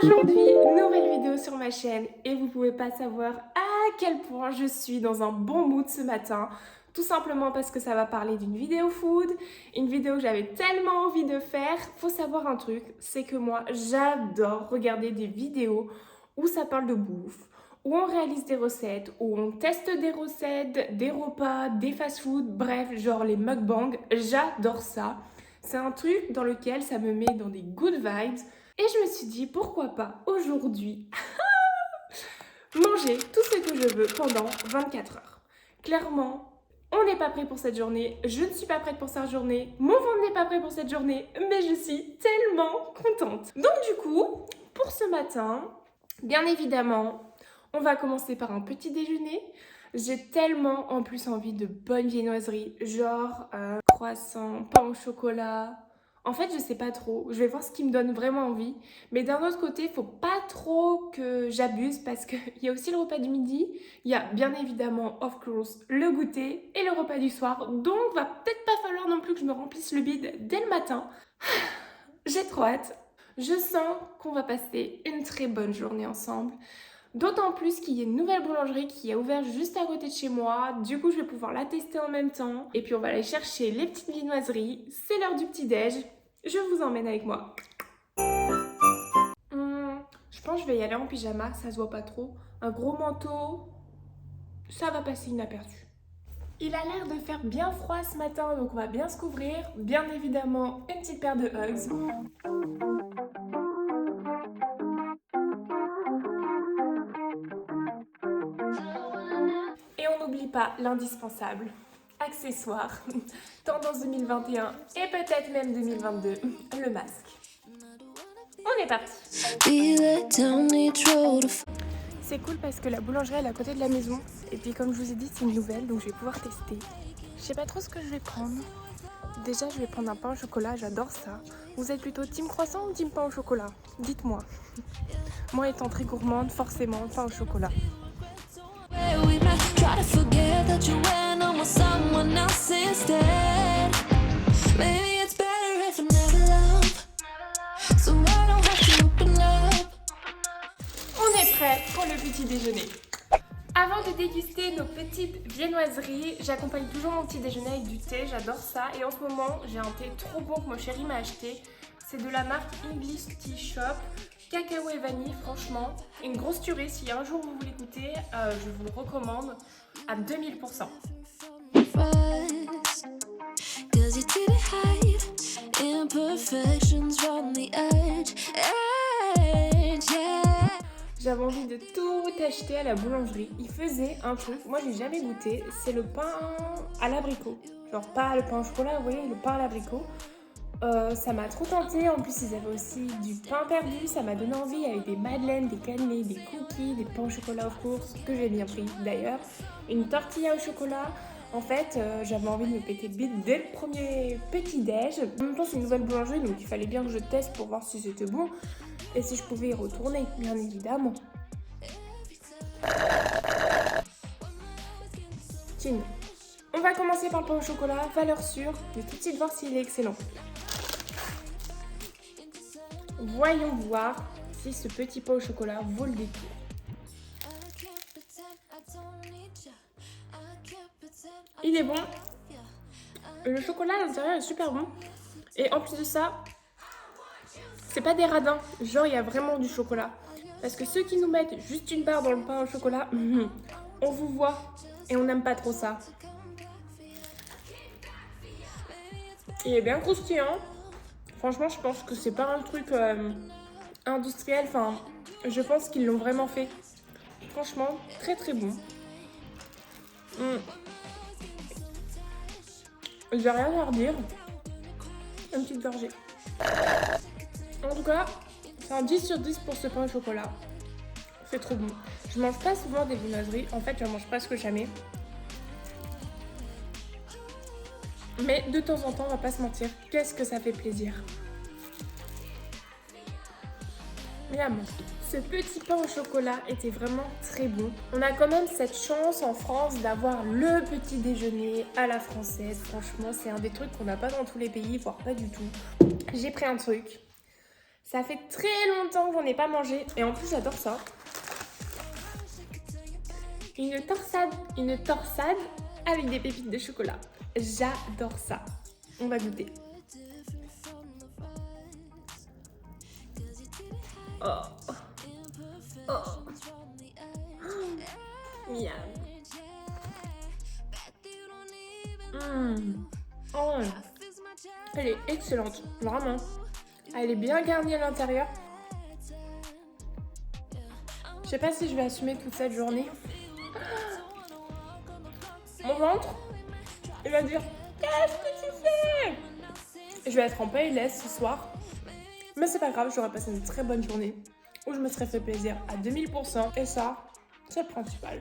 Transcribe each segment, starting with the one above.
Aujourd'hui, nouvelle vidéo sur ma chaîne et vous pouvez pas savoir à quel point je suis dans un bon mood ce matin. Tout simplement parce que ça va parler d'une vidéo food, une vidéo que j'avais tellement envie de faire. Faut savoir un truc, c'est que moi j'adore regarder des vidéos où ça parle de bouffe, où on réalise des recettes, où on teste des recettes, des repas, des fast-food, bref, genre les mukbangs. J'adore ça. C'est un truc dans lequel ça me met dans des good vibes. Et je me suis dit, pourquoi pas aujourd'hui manger tout ce que je veux pendant 24 heures. Clairement, on n'est pas prêt pour cette journée, je ne suis pas prête pour cette journée, mon ventre n'est pas prêt pour cette journée, mais je suis tellement contente. Donc du coup, pour ce matin, bien évidemment, on va commencer par un petit déjeuner. J'ai tellement en plus envie de bonnes viennoiseries, genre croissant, pain au chocolat. En fait, je sais pas trop. Je vais voir ce qui me donne vraiment envie. Mais d'un autre côté, il faut pas trop que j'abuse parce qu'il y a aussi le repas du midi. Il y a bien évidemment, of course, le goûter et le repas du soir. Donc, va peut-être pas falloir non plus que je me remplisse le bide dès le matin. J'ai trop hâte. Je sens qu'on va passer une très bonne journée ensemble. D'autant plus qu'il y a une nouvelle boulangerie qui a ouvert juste à côté de chez moi. Du coup, je vais pouvoir la tester en même temps. Et puis, on va aller chercher les petites viennoiseries. C'est l'heure du petit-déj. Je vous emmène avec moi. Je pense que je vais y aller en pyjama, ça se voit pas trop. Un gros manteau, ça va passer inaperçu. Il a l'air de faire bien froid ce matin, donc on va bien se couvrir. Bien évidemment, une petite paire de Uggs. Et on n'oublie pas l'indispensable. Accessoire. Tendance 2021 et peut-être même 2022. Le masque. On est parti. C'est cool parce que la boulangerie elle est à côté de la maison. Et puis comme je vous ai dit, c'est une nouvelle, donc je vais pouvoir tester. Je sais pas trop ce que je vais prendre. Déjà, je vais prendre un pain au chocolat, j'adore ça. Vous êtes plutôt team croissant ou team pain au chocolat? Dites-moi. Moi étant très gourmande, forcément, pain au chocolat. On est prêt pour le petit déjeuner. Avant de déguster nos petites viennoiseries, j'accompagne toujours mon petit déjeuner avec du thé, j'adore ça. Et en ce moment, j'ai un thé trop bon que mon chéri m'a acheté. C'est de la marque English Tea Shop, cacao et vanille, franchement. Une grosse tuerie, si un jour vous voulez goûter, je vous le recommande à 2000%. J'avais envie de tout acheter à la boulangerie. Ils faisaient un truc, moi j'ai jamais goûté, c'est le pain à l'abricot. Genre pas le pain au chocolat, vous voyez, le pain à l'abricot. Ça m'a trop tenté. En plus ils avaient aussi du pain perdu, ça m'a donné envie avec des madeleines, des cannelés, des cookies, des pains au chocolat of course, que j'ai bien pris d'ailleurs. Une tortilla au chocolat. En fait, j'avais envie de me péter le bide dès le premier petit déj. En même temps, c'est une nouvelle boulangerie, donc il fallait bien que je teste pour voir si c'était bon et si je pouvais y retourner, bien évidemment. Tiens, on va commencer par le pain au chocolat, valeur sûre. Je vais tout de suite voir s'il est excellent. Voyons voir si ce petit pain au chocolat vaut le détour. Il est bon. Le chocolat à l'intérieur est super bon. Et en plus de ça, c'est pas des radins. Genre, il y a vraiment du chocolat. Parce que ceux qui nous mettent juste une barre dans le pain au chocolat, on vous voit et on n'aime pas trop ça. Il est bien croustillant. Franchement, je pense que c'est pas un truc industriel. Enfin, je pense qu'ils l'ont vraiment fait. Franchement, très très bon. J'ai rien à redire. Une petite gorgée. En tout cas, c'est un 10 sur 10 pour ce pain au chocolat. C'est trop bon. Je mange pas souvent des viennoiseries. En fait, j'en mange presque jamais. Mais de temps en temps, on va pas se mentir. Qu'est-ce que ça fait plaisir. Miam. Ce petit pain au chocolat était vraiment très bon. On a quand même cette chance en France d'avoir le petit déjeuner à la française. Franchement, c'est un des trucs qu'on n'a pas dans tous les pays, voire pas du tout. J'ai pris un truc. Ça fait très longtemps que j'en ai pas mangé. Et en plus, j'adore ça. Une torsade avec des pépites de chocolat. J'adore ça. On va goûter. Oh. Oh. Miam. Oh. Elle est excellente, vraiment. Elle est bien garnie à l'intérieur. Je sais pas si je vais assumer toute cette journée. Mon ventre, il va dire qu'est-ce que tu fais? Je vais être en PLS ce soir. Mais c'est pas grave, j'aurai passé une très bonne journée où je me serais fait plaisir à 2000%. Et ça, c'est le principal.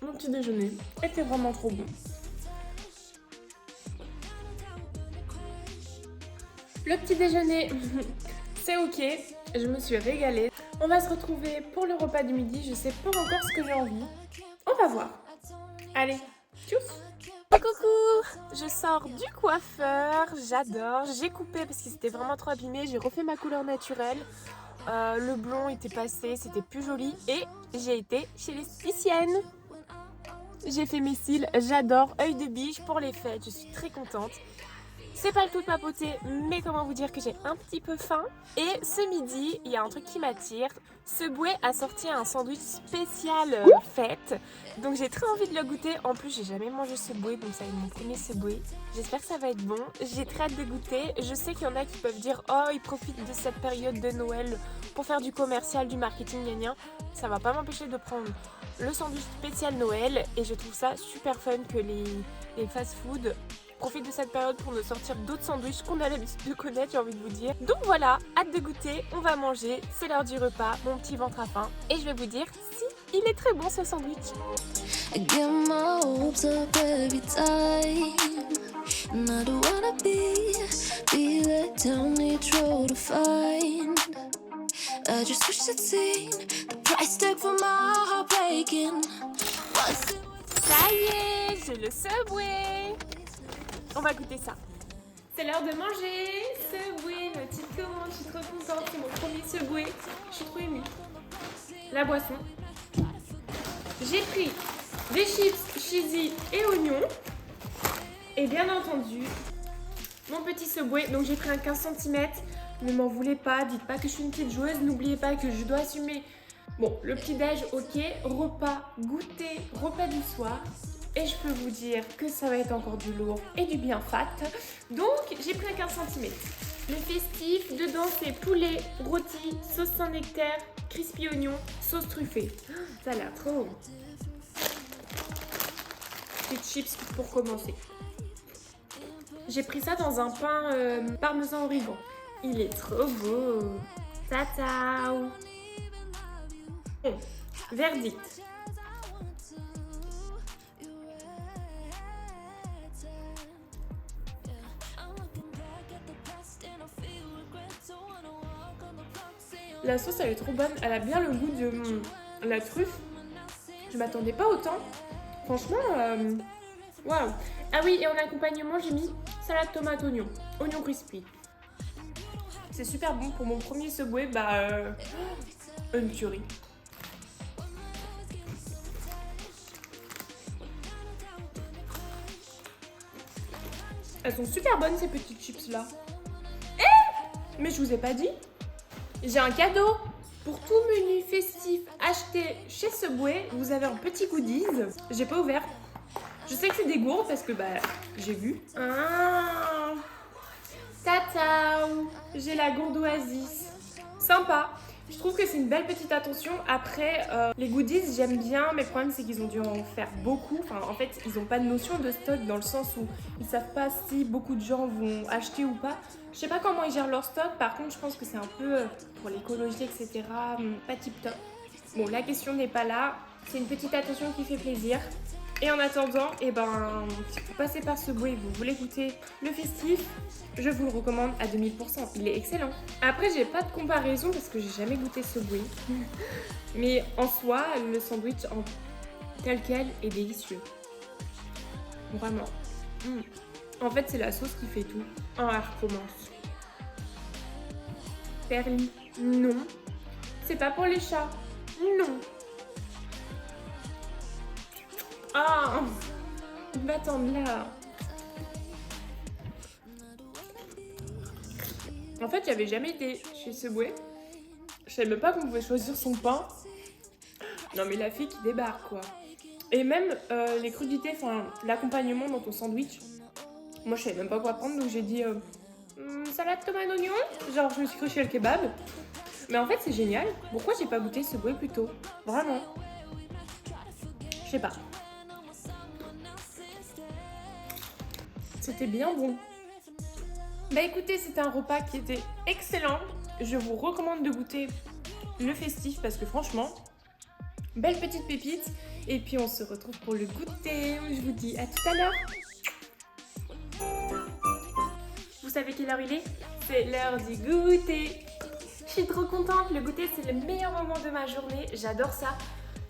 Mon petit déjeuner était vraiment trop bon. Le petit déjeuner, c'est ok. Je me suis régalée. On va se retrouver pour le repas du midi. Je sais pas encore ce que j'ai envie. On va voir. Allez, tchuss! Coucou! Je sors du coiffeur, j'adore. J'ai coupé parce que c'était vraiment trop abîmé. J'ai refait ma couleur naturelle. Le blond était passé, c'était plus joli. Et j'ai été chez l'esthéticienne. J'ai fait mes cils, j'adore. Œil de biche pour les fêtes, je suis très contente. C'est pas le tout de papoter, mais comment vous dire que j'ai un petit peu faim. Et ce midi, il y a un truc qui m'attire. Subway a sorti un sandwich spécial fête. Donc j'ai très envie de le goûter. En plus, j'ai jamais mangé Subway, donc ça va être mon premier Subway. J'espère que ça va être bon. J'ai très hâte de goûter. Je sais qu'il y en a qui peuvent dire « Oh, ils profitent de cette période de Noël pour faire du commercial, du marketing, gna gna. » Ça va pas m'empêcher de prendre le sandwich spécial Noël. Et je trouve ça super fun que les fast-food profite de cette période pour nous sortir d'autres sandwichs qu'on a l'habitude de connaître, j'ai envie de vous dire. Donc voilà, hâte de goûter, on va manger, c'est l'heure du repas, mon petit ventre a faim. Et je vais vous dire si il est très bon ce sandwich. Ça y est, j'ai le Subway. On va goûter ça. C'est l'heure de manger. Subway, ma petite commande, je suis trop contente. C'est mon premier Subway. Je suis trop émue. La boisson. J'ai pris des chips, cheesy et oignons. Et bien entendu, mon petit Subway. Donc j'ai pris un 15 cm. Ne m'en voulez pas, dites pas que je suis une petite joueuse. N'oubliez pas que je dois assumer. Bon, le petit-déj, ok. Repas, goûter, repas du soir. Et je peux vous dire que ça va être encore du lourd et du bien fat. Donc j'ai pris un 15 cm. Le festif, dedans c'est poulet, rôti, sauce Saint-Nectaire, crispy oignon, sauce truffée. Ça a l'air trop bon. Petites chips pour commencer. J'ai pris ça dans un pain parmesan origan. Il est trop beau. Tatao. Bon, verdict. La sauce elle est trop bonne, elle a bien le goût de la truffe. Je m'attendais pas autant. Franchement, waouh. Ah oui, et en accompagnement j'ai mis salade tomate oignon, oignon crispy. C'est super bon pour mon premier Subway, une tuerie. Elles sont super bonnes ces petites chips là. Mais je vous ai pas dit. J'ai un cadeau pour tout menu festif acheté chez Subway. Vous avez un petit goodies. J'ai pas ouvert. Je sais que c'est des gourdes parce que j'ai vu. Ah, tata, j'ai la gourde Oasis. Sympa. Je trouve que c'est une belle petite attention. Après, les goodies, j'aime bien, mais le problème, c'est qu'ils ont dû en faire beaucoup. Enfin, en fait, ils n'ont pas de notion de stock dans le sens où ils savent pas si beaucoup de gens vont acheter ou pas. Je sais pas comment ils gèrent leur stock. Par contre, je pense que c'est un peu pour l'écologie, etc. Pas tip top. Bon, la question n'est pas là. C'est une petite attention qui fait plaisir. Et en attendant, si vous passez par Subway et vous voulez goûter le festif, je vous le recommande à 2000%. Il est excellent. Après, j'ai pas de comparaison parce que j'ai jamais goûté Subway. Mais en soi, le sandwich tel quel est délicieux. Vraiment. En fait, c'est la sauce qui fait tout. Ah, elle recommence. Perli, non. C'est pas pour les chats, non. Ah, va-t'en là. En fait, j'avais jamais été chez Subway. Je savais même pas qu'on pouvait choisir son pain. Non mais la fille qui débarque quoi. Et même les crudités, enfin l'accompagnement dans ton sandwich. Moi je savais même pas quoi prendre donc j'ai dit salade tomate oignon. Genre je me suis cru chez le kebab. Mais en fait c'est génial. Pourquoi j'ai pas goûté Subway plus tôt? Vraiment. Je sais pas. C'était bien bon. Bah écoutez, c'était un repas qui était excellent. Je vous recommande de goûter le festif parce que franchement, belle petite pépite. Et puis on se retrouve pour le goûter. Je vous dis à tout à l'heure. Vous savez quelle heure il est? C'est l'heure du goûter. Je suis trop contente. Le goûter, c'est le meilleur moment de ma journée. J'adore ça.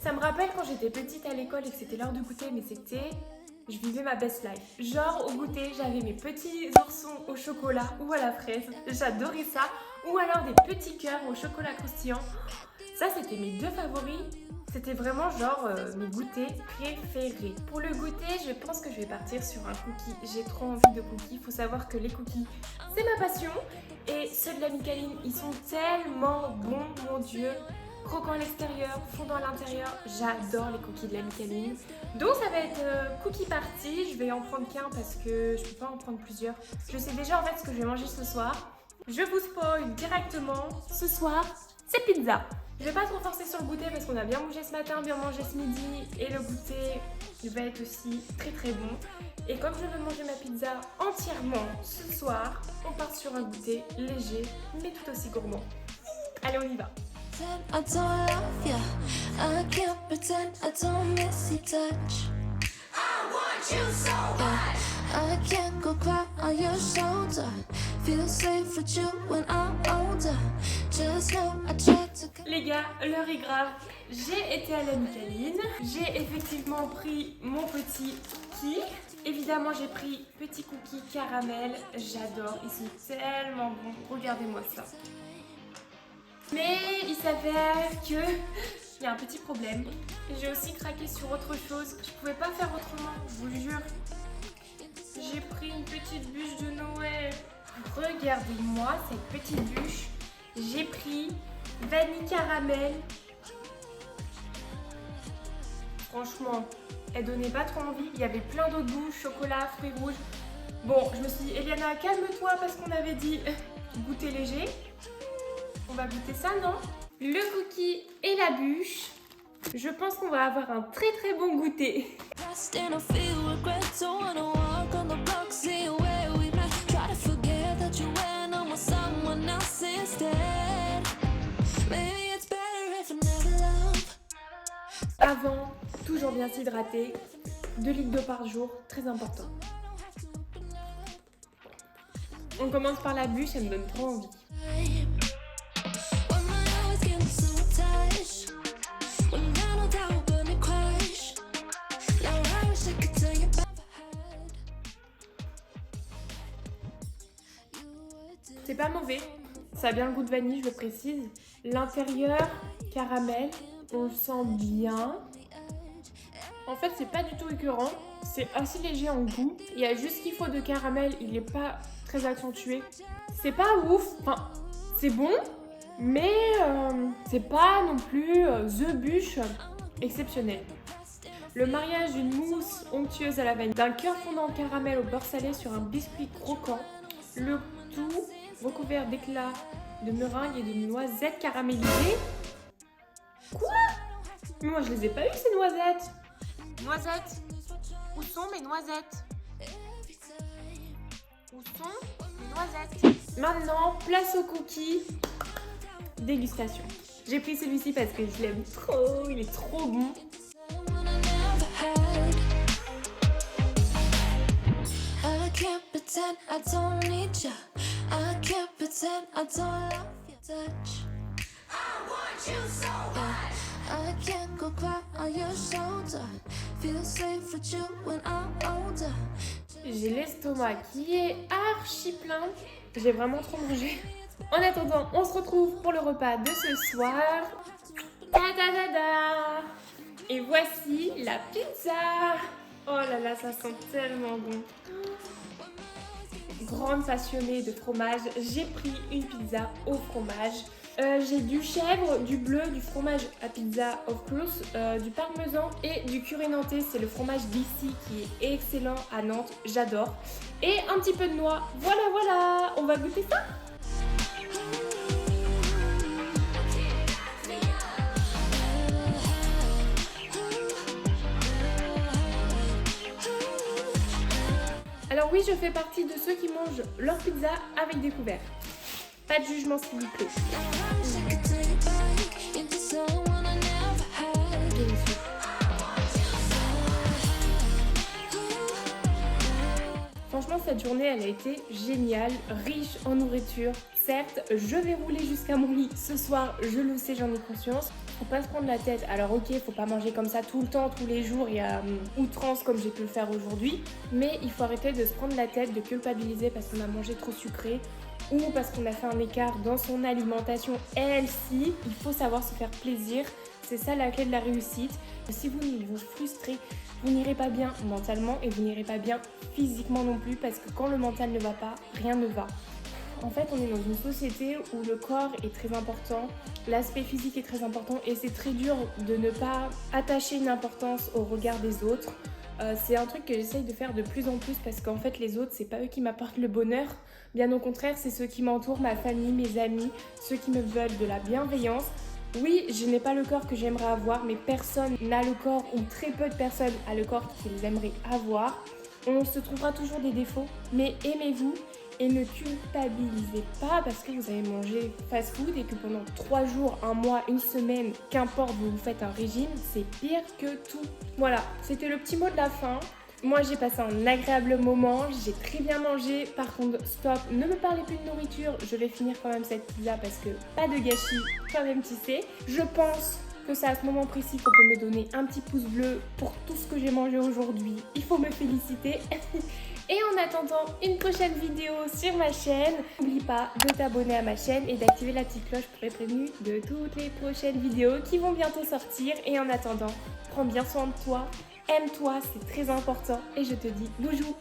Ça me rappelle quand j'étais petite à l'école et que c'était l'heure de goûter, mais c'était... Je vivais ma best life. Genre au goûter, j'avais mes petits oursons au chocolat ou à la fraise. J'adorais ça. Ou alors des petits cœurs au chocolat croustillant. Ça, c'était mes deux favoris. C'était vraiment genre mes goûters préférés. Pour le goûter, je pense que je vais partir sur un cookie. J'ai trop envie de cookies. Il faut savoir que les cookies, c'est ma passion. Et ceux de la Micaline, ils sont tellement bons, mon Dieu. Croquant à l'extérieur, fondant à l'intérieur. J'adore les cookies de la Micaline. Donc ça va être cookie party. Je vais en prendre qu'un parce que je peux pas en prendre plusieurs. Je sais déjà en fait ce que je vais manger ce soir. Je vous spoil directement. Ce soir, c'est pizza. Je vais pas trop forcer sur le goûter parce qu'on a bien mangé ce matin, bien mangé ce midi. Et le goûter va être aussi très très bon. Et comme je veux manger ma pizza entièrement ce soir, on part sur un goûter léger mais tout aussi gourmand. Allez, on y va. I don't love you. I can't pretend I don't miss your touch. I want you so bad. I can't go cry on your shoulder. Feel safe with you when I'm older. Just know I tried to. Les gars, l'heure est grave. J'ai été à la Micaline. J'ai effectivement pris mon petit cookie. Évidemment, j'ai pris petit cookie caramel. J'adore, ils sont tellement bons. Regardez-moi ça. Mais il s'avère que il y a un petit problème. J'ai aussi craqué sur autre chose. Je pouvais pas faire autrement, je vous le jure. J'ai pris une petite bûche de Noël. Regardez-moi cette petite bûche. J'ai pris vanille caramel. Franchement, elle donnait pas trop envie. Il y avait plein d'autres goûts, chocolat, fruits rouges. Bon, je me suis dit, Eliana, calme-toi parce qu'on avait dit goûter léger. On va goûter ça, non? Le cookie et la bûche. Je pense qu'on va avoir un très très bon goûter. Avant, toujours bien s'hydrater. 2 litres d'eau par jour, très important. On commence par la bûche, elle me donne trop envie. C'est pas mauvais, ça a bien le goût de vanille, je le précise. L'intérieur, caramel, on le sent bien. En fait, c'est pas du tout écœurant, c'est assez léger en goût. Il y a juste ce qu'il faut de caramel, il est pas très accentué. C'est pas ouf, enfin, c'est bon, mais c'est pas non plus the bûche exceptionnelle. Le mariage d'une mousse onctueuse à la vanille, d'un cœur fondant caramel au beurre salé sur un biscuit croquant, le tout recouvert d'éclats de meringue et de noisettes caramélisées. Quoi? Mais moi je les ai pas eues ces noisettes. Noisettes? Où sont mes noisettes? Où sont mes noisettes? Maintenant, place au cookie. Dégustation. J'ai pris celui-ci parce que je l'aime trop, il est trop bon. I don't need you. I can't pretend I don't love your touch. I want you so bad. I can't go cry on your shoulder. Feel safe with you when I'm older. J'ai l'estomac qui est archi plein. J'ai vraiment trop mangé. En attendant, on se retrouve pour le repas de ce soir. Ta da da da. Et voici la pizza. Oh là là, ça sent tellement bon. Grande passionnée de fromage, j'ai pris une pizza au fromage. J'ai du chèvre, du bleu, du fromage à pizza of course, du parmesan et du curry nantais. C'est le fromage d'ici qui est excellent à Nantes, j'adore. Et un petit peu de noix. Voilà, voilà, on va goûter ça. Alors oui, je fais partie de ceux qui mangent leur pizza avec des couverts. Pas de jugement s'il vous plaît. Délicieux. Franchement, cette journée, elle a été géniale, riche en nourriture. Certes, je vais rouler jusqu'à mon lit ce soir, je le sais, j'en ai conscience. Faut pas se prendre la tête. Alors ok, faut pas manger comme ça tout le temps, tous les jours, il y a outrance comme j'ai pu le faire aujourd'hui. Mais il faut arrêter de se prendre la tête, de culpabiliser parce qu'on a mangé trop sucré ou parce qu'on a fait un écart dans son alimentation healthy. Il faut savoir se faire plaisir. C'est ça la clé de la réussite. Si vous vous frustrez, vous n'irez pas bien mentalement et vous n'irez pas bien physiquement non plus parce que quand le mental ne va pas, rien ne va. En fait, on est dans une société où le corps est très important, l'aspect physique est très important et c'est très dur de ne pas attacher une importance au regard des autres. C'est un truc que j'essaye de faire de plus en plus parce qu'en fait, les autres, c'est pas eux qui m'apportent le bonheur. Bien au contraire, c'est ceux qui m'entourent, ma famille, mes amis, ceux qui me veulent de la bienveillance. Oui, je n'ai pas le corps que j'aimerais avoir, mais personne n'a le corps ou très peu de personnes a le corps qu'ils aimeraient avoir. On se trouvera toujours des défauts, mais aimez-vous et ne culpabilisez pas parce que vous avez mangé fast-food et que pendant 3 jours, 1 mois, 1 semaine, qu'importe, vous faites un régime, c'est pire que tout. Voilà, c'était le petit mot de la fin. Moi, j'ai passé un agréable moment, j'ai très bien mangé. Par contre, stop, ne me parlez plus de nourriture, je vais finir quand même cette pizza parce que pas de gâchis, quand même tu sais. Je pense que c'est à ce moment précis qu'on peut me donner un petit pouce bleu pour tout ce que j'ai mangé aujourd'hui. Il faut me féliciter. Et en attendant une prochaine vidéo sur ma chaîne, n'oublie pas de t'abonner à ma chaîne et d'activer la petite cloche pour être prévenu de toutes les prochaines vidéos qui vont bientôt sortir. Et en attendant, prends bien soin de toi. Aime-toi, c'est très important et je te dis bonjour.